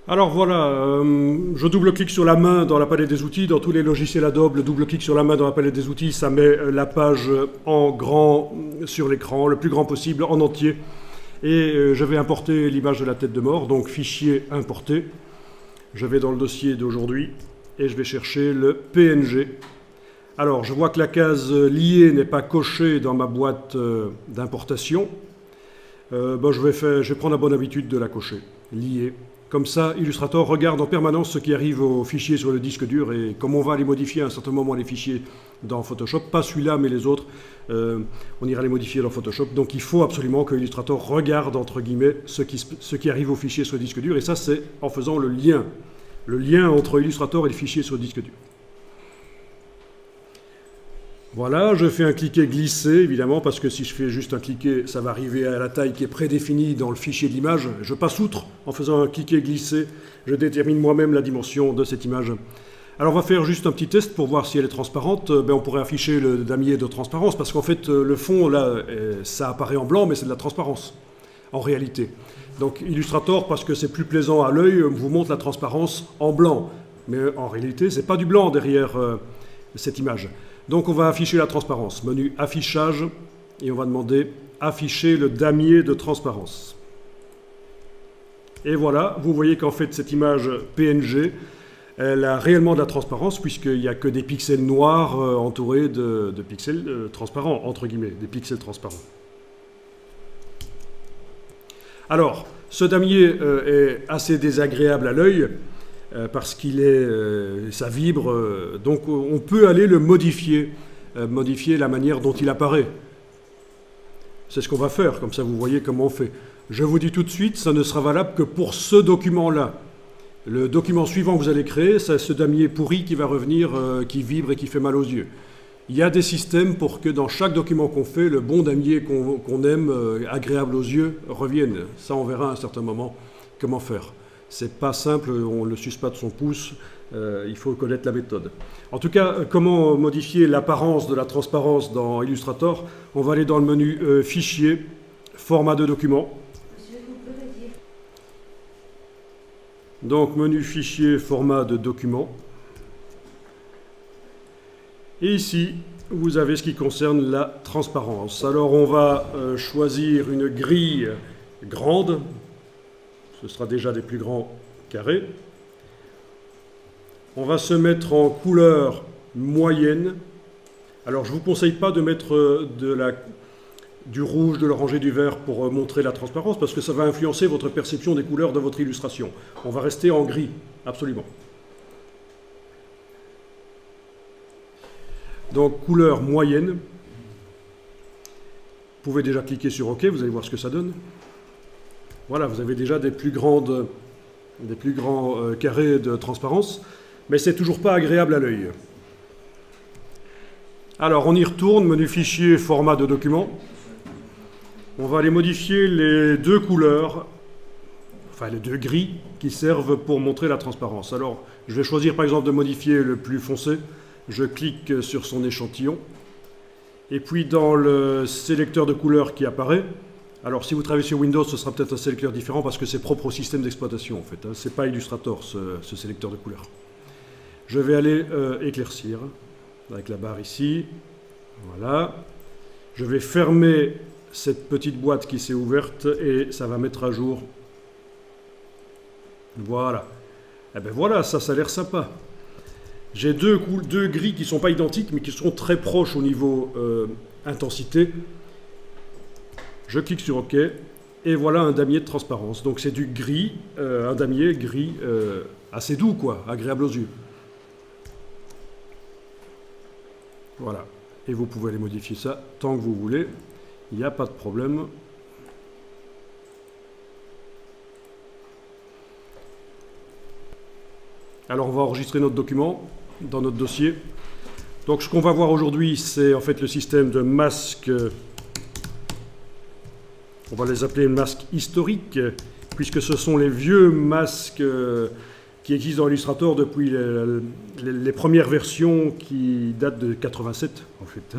Alors voilà, je double-clique sur la main dans la palette des outils. Dans tous les logiciels Adobe, le double-clic sur la main dans la palette des outils, ça met la page en grand sur l'écran, le plus grand possible, en entier. Et je vais importer l'image de la tête de mort, donc fichier importé. Je vais dans le dossier d'aujourd'hui et je vais chercher le PNG. Alors, je vois que la case liée n'est pas cochée dans ma boîte d'importation. Je vais prendre la bonne habitude de la cocher, liée. Comme ça, Illustrator regarde en permanence ce qui arrive aux fichiers sur le disque dur et comme on va les modifier à un certain moment, les fichiers dans Photoshop, pas celui-là mais les autres, on ira les modifier dans Photoshop. Donc il faut absolument que Illustrator regarde, entre guillemets, ce qui arrive aux fichiers sur le disque dur. Et ça, c'est en faisant le lien entre Illustrator et le fichier sur le disque dur. Voilà, je fais un cliquet glissé, évidemment, parce que si je fais juste un cliquet, ça va arriver à la taille qui est prédéfinie dans le fichier d'image. Je passe outre en faisant un cliquet glissé. Je détermine moi-même la dimension de cette image. Alors, on va faire juste un petit test pour voir si elle est transparente. On pourrait afficher le damier de transparence, parce qu'en fait, le fond, là, ça apparaît en blanc, mais c'est de la transparence, en réalité. Donc, Illustrator, parce que c'est plus plaisant à l'œil, vous montre la transparence en blanc. Mais en réalité, c'est pas du blanc derrière cette image. Donc on va afficher la transparence. Menu affichage et on va demander afficher le damier de transparence. Et voilà, vous voyez qu'en fait cette image PNG, elle a réellement de la transparence puisqu'il n'y a que des pixels noirs entourés de pixels transparents, entre guillemets, des pixels transparents. Alors, ce damier est assez désagréable à l'œil. Parce ça vibre, donc on peut aller le modifier la manière dont il apparaît. C'est ce qu'on va faire, comme ça vous voyez comment on fait. Je vous dis tout de suite, ça ne sera valable que pour ce document-là. Le document suivant que vous allez créer, c'est ce damier pourri qui va revenir, qui vibre et qui fait mal aux yeux. Il y a des systèmes pour que dans chaque document qu'on fait, le bon damier qu'on aime, agréable aux yeux, revienne. Ça, on verra à un certain moment comment faire. C'est pas simple, on ne le suce pas de son pouce, il faut connaître la méthode. En tout cas, comment modifier l'apparence de la transparence dans Illustrator? On va aller dans le menu Fichier, Format de document. Donc, menu Fichier, Format de document. Et ici, vous avez ce qui concerne la transparence. Alors, on va choisir une grille grande. Ce sera déjà des plus grands carrés. On va se mettre en couleur moyenne. Alors, je ne vous conseille pas de mettre du rouge, de l'orange et du vert pour montrer la transparence, parce que ça va influencer votre perception des couleurs de votre illustration. On va rester en gris, absolument. Donc, couleur moyenne. Vous pouvez déjà cliquer sur OK, vous allez voir ce que ça donne. Voilà, vous avez déjà des plus grands carrés de transparence, mais c'est toujours pas agréable à l'œil. Alors, on y retourne, menu fichier, format de document. On va aller modifier les deux couleurs, enfin les deux gris, qui servent pour montrer la transparence. Alors, je vais choisir par exemple de modifier le plus foncé. Je clique sur son échantillon. Et puis dans le sélecteur de couleurs qui apparaît, alors, si vous travaillez sur Windows, ce sera peut-être un sélecteur différent parce que c'est propre au système d'exploitation, en fait. Ce n'est pas Illustrator, ce sélecteur de couleurs. Je vais aller éclaircir avec la barre ici. Voilà. Je vais fermer cette petite boîte qui s'est ouverte et ça va mettre à jour. Voilà. Et bien voilà, ça a l'air sympa. J'ai deux gris qui ne sont pas identiques, mais qui sont très proches au niveau intensité. Je clique sur OK, et voilà un damier de transparence. Donc c'est du gris, un damier gris assez doux, quoi, agréable aux yeux. Voilà. Et vous pouvez aller modifier ça tant que vous voulez. Il n'y a pas de problème. Alors on va enregistrer notre document dans notre dossier. Donc ce qu'on va voir aujourd'hui, c'est en fait le système de masques. On va les appeler masques historiques, puisque ce sont les vieux masques qui existent dans Illustrator depuis les premières versions qui datent de 87, en fait.